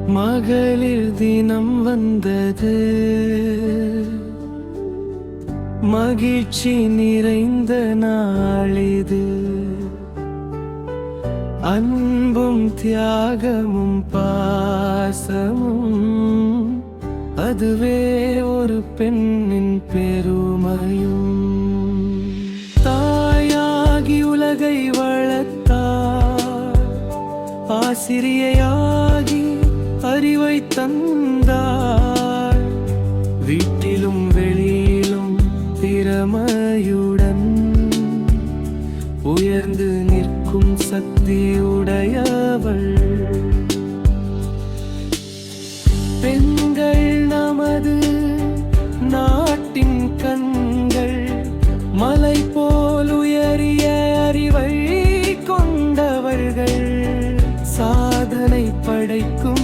மகளிர் தினம் வந்தது, மகிழ்ச்சி நிறைந்த நாளிது. அன்பும் தியாகமும் பாசமும், அதுவே ஒரு பெண்ணின் பெருமையும். தாயாகி உலகை வளர்த்தார், ஆசிரியையாகி அறிவை தந்தார். வீட்டிலும் வெளியிலும் திறமையுடன் உயர்ந்து நிற்கும் சக்தி உடையவள். பெண்கள் நமது நாட்டின் கண்கள், மலை போல் உயரிய அறிவை கொண்டவர்கள். சாதனை படைக்கும்